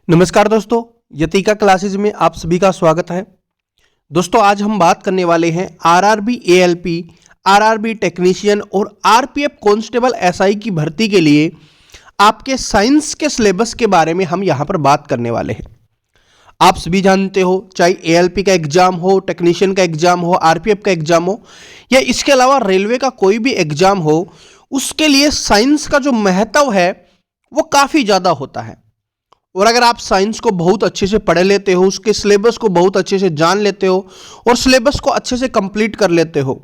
नमस्कार दोस्तों, यतिका क्लासेज में आप सभी का स्वागत है। दोस्तों आज हम बात करने वाले हैं आरआरबी एएलपी, आरआरबी टेक्नीशियन और आरपीएफ कांस्टेबल एसआई की भर्ती के लिए आपके साइंस के सिलेबस के बारे में हम यहां पर बात करने वाले हैं। आप सभी जानते हो, चाहे एएलपी का एग्जाम हो, टेक्नीशियन का एग्जाम हो, आरपीएफ का एग्जाम हो या इसके अलावा रेलवे का कोई भी एग्जाम हो, उसके लिए साइंस का जो महत्व है वो काफ़ी ज़्यादा होता है। और अगर आप साइंस को बहुत अच्छे से पढ़ लेते हो, उसके सिलेबस को बहुत अच्छे से जान लेते हो और सिलेबस को अच्छे से कंप्लीट कर लेते हो,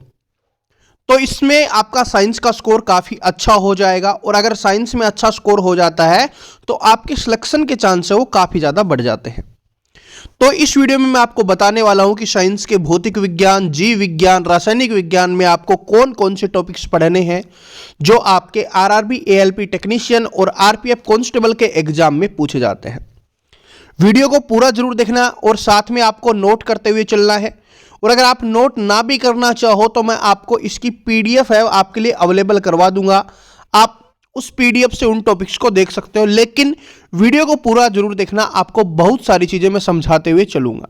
तो इसमें आपका साइंस का स्कोर काफ़ी अच्छा हो जाएगा। और अगर साइंस में अच्छा स्कोर हो जाता है तो आपके सिलेक्शन के चांस है वो काफ़ी ज़्यादा बढ़ जाते हैं। तो इस वीडियो में मैं आपको बताने वाला हूं कि साइंस के भौतिक विज्ञान, जीव विज्ञान, रासायनिक विज्ञान में आपको कौन कौन से टॉपिक्स पढ़ने हैं जो आपके आरआरबी एएलपी टेक्नीशियन और आरपीएफ कांस्टेबल के एग्जाम में पूछे जाते हैं। वीडियो को पूरा जरूर देखना और साथ में आपको नोट करते हुए चलना है। और अगर आप नोट ना भी करना चाहो तो मैं आपको इसकी पीडीएफ है आपके लिए अवेलेबल करवा दूंगा, आप उस पीडीएफ से उन टॉपिक्स को देख सकते हो। लेकिन वीडियो को पूरा जरूर देखना, आपको बहुत सारी चीजें मैं समझाते हुए चलूंगा।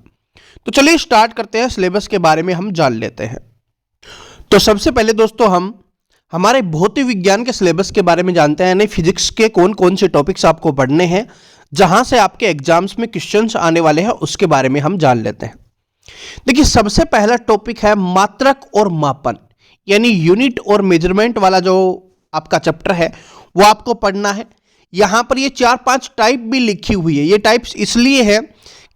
तो चलिए स्टार्ट करते हैं, सिलेबस के बारे में हम जान लेते हैं। तो सबसे पहले दोस्तों हम हमारे भौतिक विज्ञान के सिलेबस के बारे में जानते हैं, यानी फिजिक्स के कौन कौन से टॉपिक्स आपको पढ़ने हैं, जहां से आपके एग्जाम्स में क्वेश्चंस आने वाले हैं, उसके बारे में हम जान लेते हैं। देखिए, सबसे पहला टॉपिक है मात्रक और मापन, यानी यूनिट और मेजरमेंट वाला जो आपका चैप्टर है वो आपको पढ़ना है। यहां पर ये 4-5 टाइप भी लिखी हुई है। ये टाइप्स इसलिए है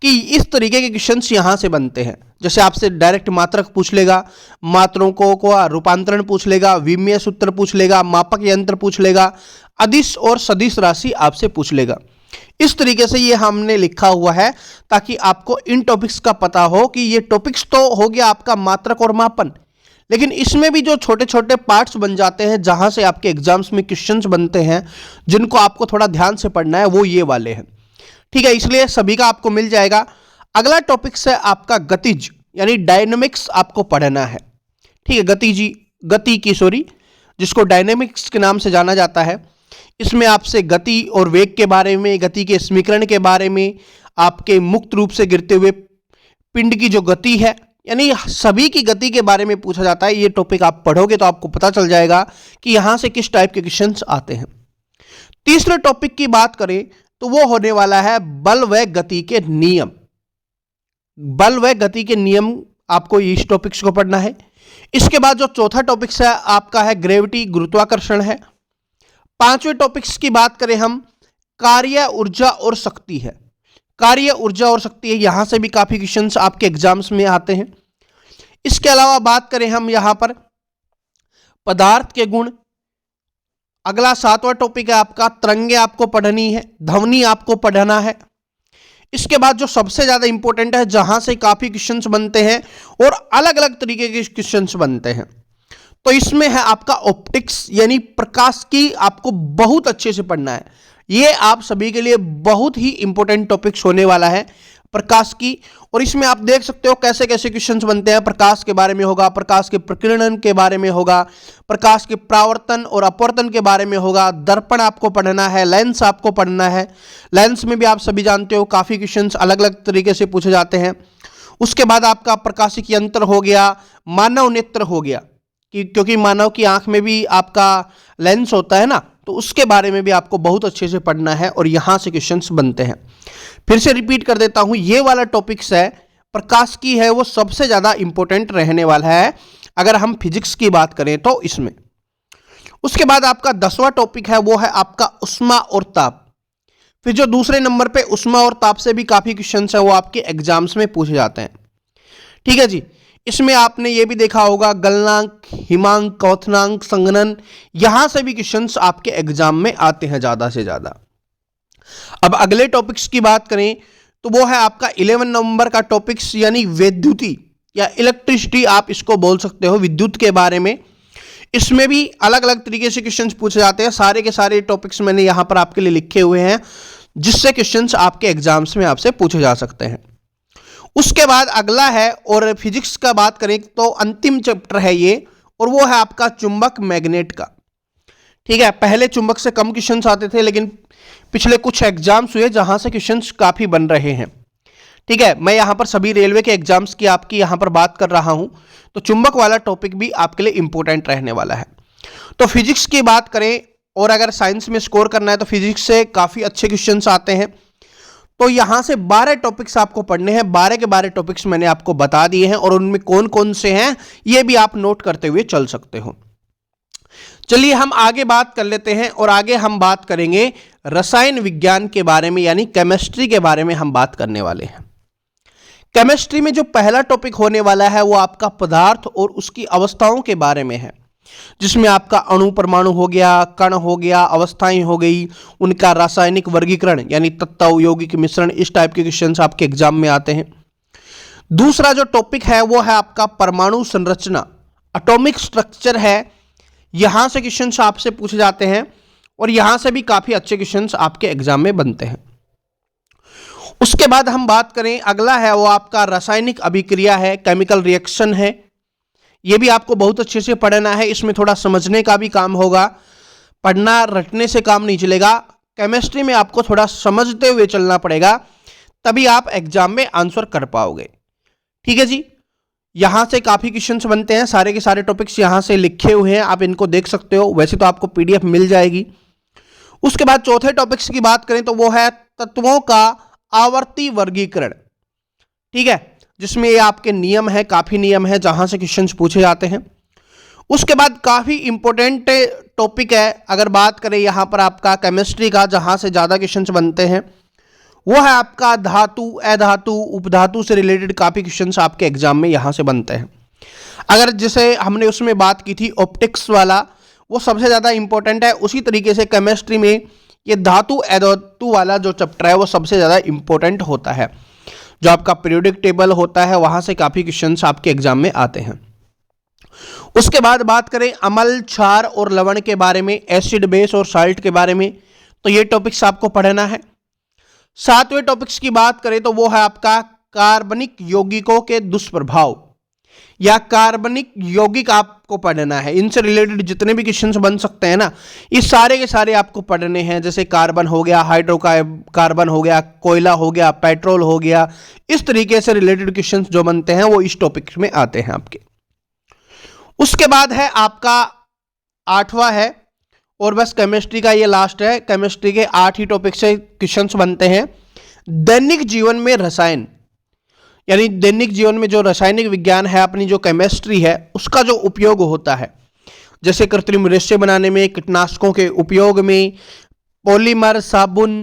कि इस तरीके के क्वेश्चंस यहां से बनते हैं। जैसे आपसे डायरेक्ट मात्रक पूछ लेगा, मात्रों को रूपांतरण पूछ लेगा, विमीय सूत्र पूछ लेगा, मापक यंत्र पूछ लेगा, अदिश और सदिश राशि आपसे पूछ लेगा। इस तरीके से ये हमने लिखा हुआ है ताकि आपको इन टॉपिक्स का पता हो कि ये टॉपिक्स तो हो गया आपका मात्रक और मापन, लेकिन इसमें भी जो छोटे छोटे पार्ट्स बन जाते हैं जहां से आपके एग्जाम्स में क्वेश्चंस बनते हैं, जिनको आपको थोड़ा ध्यान से पढ़ना है, वो ये वाले हैं। ठीक है, इसलिए सभी का आपको मिल जाएगा। अगला टॉपिक है आपका गतिज, यानी डायनेमिक्स आपको पढ़ना है। ठीक है, जिसको डायनेमिक्स के नाम से जाना जाता है। इसमें आपसे गति और वेग के बारे में, गति के समीकरण के बारे में, आपके मुक्त रूप से गिरते हुए पिंड की जो गति है, यानी सभी की गति के बारे में पूछा जाता है। ये टॉपिक आप पढ़ोगे तो आपको पता चल जाएगा कि यहां से किस टाइप के क्वेश्चंस आते हैं। तीसरे टॉपिक की बात करें तो वो होने वाला है बल व गति के नियम। बल व गति के नियम आपको इस टॉपिक्स को पढ़ना है। इसके बाद जो चौथा टॉपिक्स है आपका है ग्रेविटी, गुरुत्वाकर्षण है। पांचवें टॉपिक्स की बात करें हम, कार्य, ऊर्जा और शक्ति है। कार्य, ऊर्जा और शक्ति है, यहां से भी काफी क्वेश्चंस आपके एग्जाम्स में आते हैं। इसके अलावा बात करें हम यहां पर पदार्थ के गुण। अगला सातवां टॉपिक है आपका तरंगे आपको पढ़नी है, ध्वनि आपको पढ़ना है। इसके बाद जो सबसे ज्यादा इंपॉर्टेंट है, जहां से काफी क्वेश्चंस बनते हैं और अलग अलग तरीके के क्वेश्चंस बनते हैं, तो इसमें है आपका ऑप्टिक्स, यानी प्रकाश की आपको बहुत अच्छे से पढ़ना है। ये आप सभी के लिए बहुत ही इंपॉर्टेंट टॉपिक्स होने वाला है, प्रकाश की। और इसमें आप देख सकते हो कैसे कैसे क्वेश्चंस बनते हैं। प्रकाश के बारे में होगा, प्रकाश के प्रकीर्णन के बारे में होगा, प्रकाश के परावर्तन और अपवर्तन के बारे में होगा, दर्पण आपको पढ़ना है, लेंस आपको पढ़ना है। लेंस में भी आप सभी जानते हो काफी क्वेश्चंस अलग अलग तरीके से पूछे जाते हैं। उसके बाद आपका प्रकाशिक यंत्र हो गया, मानव नेत्र हो गया, क्योंकि मानव की आंख में भी आपका लेंस होता है ना, तो उसके बारे में भी आपको बहुत अच्छे से पढ़ना है और यहां से क्वेश्चंस बनते हैं। फिर से रिपीट कर देता हूं, ये वाला टॉपिक्स है प्रकाश की है, वो सबसे ज्यादा इंपॉर्टेंट रहने वाला है अगर हम फिजिक्स की बात करें तो इसमें। उसके बाद आपका 10वां टॉपिक है वो है आपका उष्मा और ताप। फिर जो दूसरे नंबर पे उष्मा और ताप से भी काफी क्वेश्चंस है वो आपके एग्जाम्स में पूछे जाते हैं। ठीक है जी, इसमें आपने ये भी देखा होगा गलनांक, हिमांक, क्वथनांक, संघनन, यहां से भी क्वेश्चंस आपके एग्जाम में आते हैं ज्यादा से ज्यादा। अब अगले टॉपिक्स की बात करें तो वो है आपका 11 नंबर का टॉपिक्स, यानी वैद्युति या इलेक्ट्रिसिटी आप इसको बोल सकते हो, विद्युत के बारे में। इसमें भी अलग अलग तरीके से क्वेश्चंस पूछे जाते हैं। सारे के सारे टॉपिक्स मैंने यहां पर आपके लिए लिखे हुए हैं, जिससे क्वेश्चंस आपके एग्जाम्स में आपसे पूछे जा सकते हैं। उसके बाद अगला है, और फिजिक्स का बात करें तो अंतिम चैप्टर है ये, और वो है आपका चुंबक मैग्नेट का। ठीक है, पहले चुंबक से कम क्वेश्चंस आते थे, लेकिन पिछले कुछ एग्जाम्स हुए जहां से क्वेश्चंस काफी बन रहे हैं। ठीक है, मैं यहां पर सभी रेलवे के एग्जाम्स की आपकी यहां पर बात कर रहा हूं, तो चुंबक वाला टॉपिक भी आपके लिए इंपॉर्टेंट रहने वाला है। तो फिजिक्स की बात करें और अगर साइंस में स्कोर करना है तो फिजिक्स से काफी अच्छे क्वेश्चंस आते हैं। तो यहां से 12 टॉपिक्स आपको पढ़ने हैं, 12 के 12 टॉपिक्स मैंने आपको बता दिए हैं और उनमें कौन कौन से हैं ये भी आप नोट करते हुए चल सकते हो। चलिए हम आगे बात कर लेते हैं और आगे हम बात करेंगे रसायन विज्ञान के बारे में, यानी केमिस्ट्री के बारे में हम बात करने वाले हैं। केमिस्ट्री में जो पहला टॉपिक होने वाला है वो आपका पदार्थ और उसकी अवस्थाओं के बारे में है, जिसमें आपका अणु परमाणु हो गया, कण हो गया, अवस्थाएं हो गई, उनका रासायनिक वर्गीकरण यानी तत्व यौगिक मिश्रण, इस टाइप के क्वेश्चंस आपके एग्जाम में आते हैं। दूसरा जो टॉपिक है वो है आपका परमाणु संरचना, एटॉमिक स्ट्रक्चर है। यहां से क्वेश्चंस आपसे पूछे जाते हैं और यहां से भी काफी अच्छे क्वेश्चंस आपके एग्जाम में बनते हैं। उसके बाद हम बात करें, अगला है वो आपका रासायनिक अभिक्रिया है, केमिकल रिएक्शन है। यह भी आपको बहुत अच्छे से पढ़ना है, इसमें थोड़ा समझने का भी काम होगा, पढ़ना रटने से काम नहीं चलेगा। केमिस्ट्री में आपको थोड़ा समझते हुए चलना पड़ेगा, तभी आप एग्जाम में आंसर कर पाओगे। ठीक है जी, यहां से काफी क्वेश्चंस बनते हैं, सारे के सारे टॉपिक्स यहां से लिखे हुए हैं, आप इनको देख सकते हो, वैसे तो आपको पीडीएफ मिल जाएगी। उसके बाद चौथे टॉपिक्स की बात करें तो वो है तत्वों का आवर्ती वर्गीकरण। ठीक है, जिसमें ये आपके नियम है, काफी नियम है जहां से क्वेश्चंस पूछे जाते हैं। उसके बाद काफी इंपॉर्टेंट टॉपिक है, अगर बात करें यहां पर आपका केमिस्ट्री का, जहां से ज्यादा क्वेश्चंस बनते हैं, वो है आपका धातु, अधातु, उपधातु से रिलेटेड काफी क्वेश्चंस आपके एग्जाम में यहां से बनते हैं। अगर जैसे हमने उसमें बात की थी ऑप्टिक्स वाला, वो सबसे ज्यादा इंपॉर्टेंट है, उसी तरीके से केमिस्ट्री में ये धातु अधातु वाला जो चैप्टर है वो सबसे ज्यादा इंपॉर्टेंट होता है। जो आपका पीरियोडिक टेबल होता है वहां से काफी क्वेश्चंस आपके एग्जाम में आते हैं। उसके बाद बात करें अम्ल, क्षार और लवण के बारे में, एसिड, बेस और साल्ट के बारे में, तो ये टॉपिक्स आपको पढ़ना है। सातवें टॉपिक्स की बात करें तो वो है आपका कार्बनिक यौगिकों के दुष्प्रभाव, या कार्बनिक यौगिक आपको पढ़ना है। इनसे रिलेटेड जितने भी क्वेश्चंस बन सकते हैं ना, ये सारे के सारे आपको पढ़ने हैं। जैसे कार्बन हो गया, हाइड्रोकार्बन हो गया, कोयला हो गया, पेट्रोल हो गया, इस तरीके से रिलेटेड क्वेश्चंस जो बनते हैं वो इस टॉपिक में आते हैं आपके। उसके बाद है आपका 8वां है, और बस केमिस्ट्री का ये लास्ट है। केमिस्ट्री के 8 ही टॉपिक से क्वेश्चंस बनते हैं। दैनिक जीवन में रसायन, यानी दैनिक जीवन में जो रासायनिक विज्ञान है, अपनी जो केमिस्ट्री है, उसका जो उपयोग होता है, जैसे कृत्रिम रेशे बनाने में, कीटनाशकों के उपयोग में, पॉलीमर, साबुन,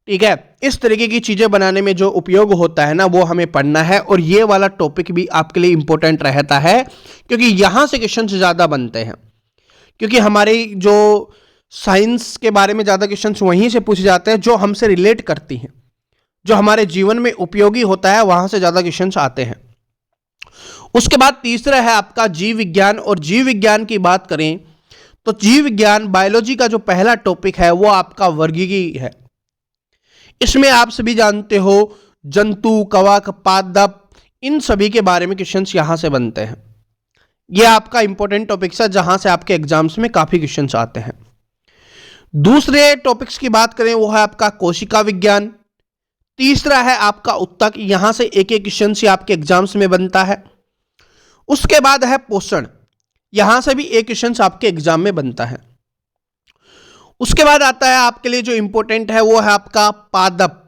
ठीक है, इस तरीके की चीजें बनाने में जो उपयोग होता है ना, वो हमें पढ़ना है। और ये वाला टॉपिक भी आपके लिए इंपॉर्टेंट रहता है, क्योंकि यहां से क्वेश्चन ज्यादा बनते हैं। क्योंकि हमारी जो साइंस के बारे में ज्यादा क्वेश्चन वहीं से पूछे जाते हैं, जो हमसे रिलेट करती हैं, जो हमारे जीवन में उपयोगी होता है, वहां से ज्यादा क्वेश्चंस आते हैं। उसके बाद तीसरा है आपका जीव विज्ञान, और जीव विज्ञान की बात करें तो जीव विज्ञान, बायोलॉजी का जो पहला टॉपिक है वो आपका वर्गीकी है। इसमें आप सभी जानते हो जंतु, कवक, पादप, इन सभी के बारे में क्वेश्चंस यहां से बनते हैं। यह आपका इंपॉर्टेंट टॉपिक्स है जहां से आपके एग्जाम्स में काफी क्वेश्चंस आते हैं। दूसरे टॉपिक्स की बात करें वो है आपका कोशिका विज्ञान। तीसरा है आपका उत्तक, यहां से एक एक क्वेश्चन से आपके एग्जाम्स में बनता है। उसके बाद है पोषण, यहां से भी एक क्वेश्चन आपके एग्जाम में बनता है। उसके बाद आता है आपके लिए जो इंपॉर्टेंट है वो है आपका पादप,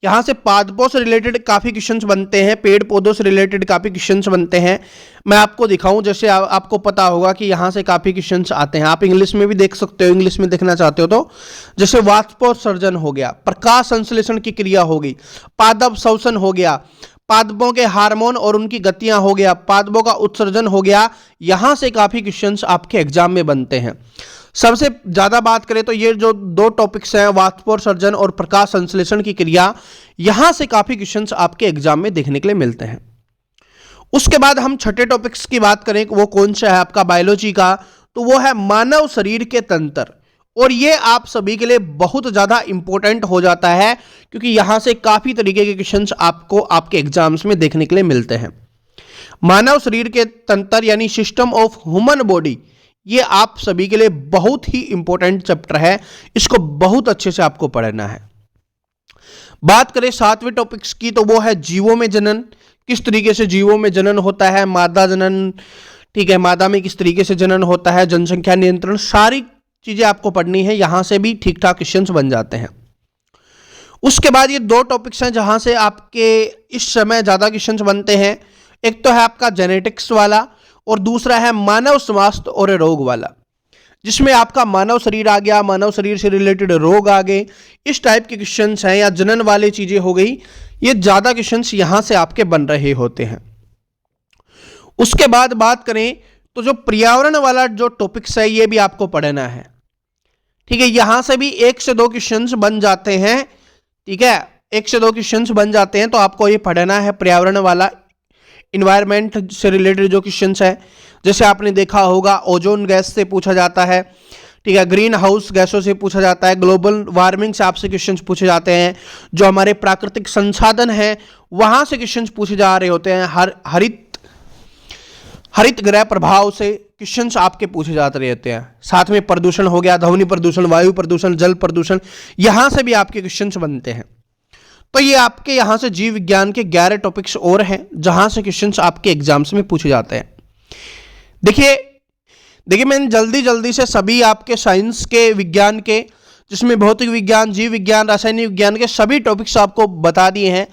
यहां से पादपों से रिलेटेड काफी क्वेश्चंस बनते हैं, पेड़ पौधों से रिलेटेड काफी क्वेश्चंस बनते हैं। मैं आपको दिखाऊं, जैसे आपको पता होगा कि यहां से काफी क्वेश्चंस आते हैं, आप इंग्लिश में भी देख सकते हो, इंग्लिश में देखना चाहते हो तो, जैसे वाष्पोत्सर्जन हो गया, प्रकाश संश्लेषण की क्रिया हो गई, पादप श्वसन हो गया, पादपों के हार्मोन और उनकी गतियां हो गया, पादपों का उत्सर्जन हो गया। यहां से काफी क्वेश्चंस आपके एग्जाम में बनते हैं। सबसे ज्यादा बात करें तो ये जो 2 टॉपिक्स हैं, वाष्पोत्सर्जन और प्रकाश संश्लेषण की क्रिया, यहां से काफी क्वेश्चंस आपके एग्जाम में देखने के लिए मिलते हैं। उसके बाद हम छठे टॉपिक्स की बात करें, वो कौन सा है आपका बायोलॉजी का, तो वो है मानव शरीर के तंत्र। और ये आप सभी के लिए बहुत ज्यादा इंपॉर्टेंट हो जाता है, क्योंकि यहां से काफी तरीके के क्वेश्चंस आपको आपके एग्जाम्स में देखने के लिए मिलते हैं। मानव शरीर के तंत्र यानी सिस्टम ऑफ ह्यूमन बॉडी, ये आप सभी के लिए बहुत ही इंपॉर्टेंट चैप्टर है, इसको बहुत अच्छे से आपको पढ़ना है। बात करें 7वें टॉपिक्स की तो वो है जीवों में जनन। किस तरीके से जीवों में जनन होता है, मादा जनन, ठीक है, मादा में किस तरीके से जनन होता है, जनसंख्या नियंत्रण, सारी चीजें आपको पढ़नी है। यहां से भी ठीक ठाक क्वेश्चंस बन जाते हैं। उसके बाद ये 2 टॉपिक्स हैं जहां से आपके इस समय ज्यादा क्वेश्चंस बनते हैं। एक तो है आपका जेनेटिक्स वाला और दूसरा है मानव स्वास्थ्य और रोग वाला, जिसमें आपका मानव शरीर आ गया, मानव शरीर से रिलेटेड रोग आ गए, इस टाइप के क्वेश्चंस हैं, या जनन वाली चीजें हो गई। ये ज्यादा क्वेश्चंस यहां से आपके बन रहे होते हैं। उसके बाद बात करें तो जो पर्यावरण वाला जो टॉपिक्स है ये भी आपको पढ़ना है, ठीक है। यहां से भी 1 से 2 क्वेश्चंस बन जाते हैं, ठीक है, 1 से 2 क्वेश्चंस बन जाते हैं, तो आपको ये पढ़ना है पर्यावरण वाला। इन्वायरमेंट से रिलेटेड जो क्वेश्चंस है, जैसे आपने देखा होगा ओजोन गैस से पूछा जाता है, ठीक है, ग्रीन हाउस गैसों से पूछा जाता है, ग्लोबल वार्मिंग से आपसे क्वेश्चंस पूछे जाते हैं, जो हमारे प्राकृतिक संसाधन हैं वहां से क्वेश्चंस पूछे जा रहे होते हैं, हरित गृह प्रभाव से क्वेश्चंस आपके पूछे जाते रहते हैं। साथ में प्रदूषण हो गया, ध्वनि प्रदूषण, वायु प्रदूषण, जल प्रदूषण, यहां से भी आपके क्वेश्चंस बनते हैं। तो ये आपके यहां से जीव विज्ञान के 11 टॉपिक्स और हैं जहां से क्वेश्चंस आपके एग्जाम्स में पूछे जाते हैं। देखिए मैंने जल्दी से सभी आपके साइंस के, विज्ञान के, जिसमें भौतिक विज्ञान, जीव विज्ञान, रासायनिक विज्ञान के सभी टॉपिक्स आपको बता दिए हैं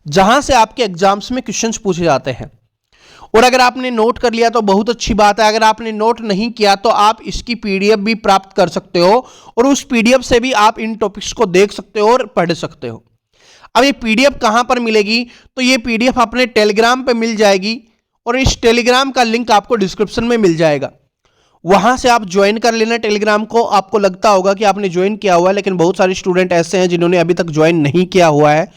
जहां से आपके एग्जाम्स में क्वेश्चंस पूछे जाते हैं। और अगर आपने नोट कर लिया तो बहुत अच्छी बात है, अगर आपने नोट नहीं किया तो आप इसकी पीडीएफ भी प्राप्त कर सकते हो और उस पीडीएफ से भी आप इन टॉपिक्स को देख सकते हो और पढ़ सकते हो। अब ये पीडीएफ कहां पर मिलेगी, तो ये पीडीएफ अपने टेलीग्राम पे मिल जाएगी और इस टेलीग्राम का लिंक आपको डिस्क्रिप्शन में मिल जाएगा। वहां से आप ज्वाइन कर लेना टेलीग्राम को। आपको लगता होगा कि आपने ज्वाइन किया हुआ है, लेकिन बहुत सारे स्टूडेंट ऐसे हैं जिन्होंने अभी तक ज्वाइन नहीं किया हुआ है,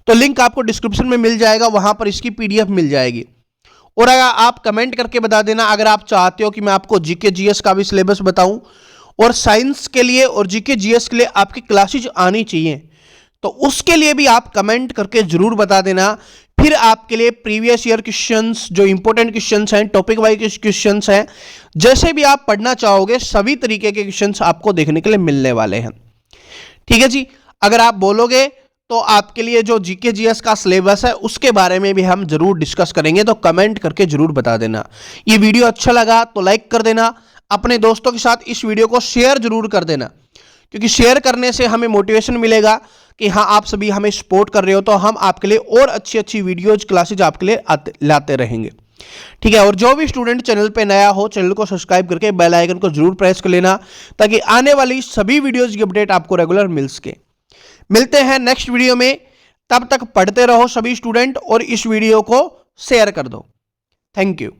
तो लिंक आपको डिस्क्रिप्शन में मिल जाएगा, वहां पर इसकी पीडीएफ मिल जाएगी। और अगर आप कमेंट करके बता देना अगर आप चाहते हो कि मैं आपको जीके जीएस का भी सिलेबस बताऊं और साइंस के लिए और जीके जीएस के लिए आपकी क्लासेज आनी चाहिए, तो उसके लिए भी आप कमेंट करके जरूर बता देना। फिर आपके लिए प्रीवियस ईयर क्वेश्चंस, जो इंपॉर्टेंट क्वेश्चंस हैं, टॉपिक वाइज क्वेश्चंस हैं, जैसे भी आप पढ़ना चाहोगे सभी तरीके के क्वेश्चंस आपको देखने के लिए मिलने वाले हैं, ठीक है जी। अगर आप बोलोगे तो आपके लिए जो जीके जीएस का सिलेबस है उसके बारे में भी हम जरूर डिस्कस करेंगे, तो कमेंट करके जरूर बता देना। ये वीडियो अच्छा लगा तो लाइक कर देना, अपने दोस्तों के साथ इस वीडियो को शेयर जरूर कर देना, क्योंकि शेयर करने से हमें मोटिवेशन मिलेगा कि हाँ आप सभी हमें सपोर्ट कर रहे हो, तो हम आपके लिए और अच्छी वीडियोज क्लासेज आपके लिए लाते रहेंगे, ठीक है। और जो भी स्टूडेंट चैनल पे नया हो, चैनल को सब्सक्राइब करके बेल आइकन को जरूर प्रेस कर लेना, ताकि आने वाली सभी वीडियोज की अपडेट आपको रेगुलर मिल सके। मिलते हैं नेक्स्ट वीडियो में, तब तक पढ़ते रहो सभी स्टूडेंट और इस वीडियो को शेयर कर दो। Thank you.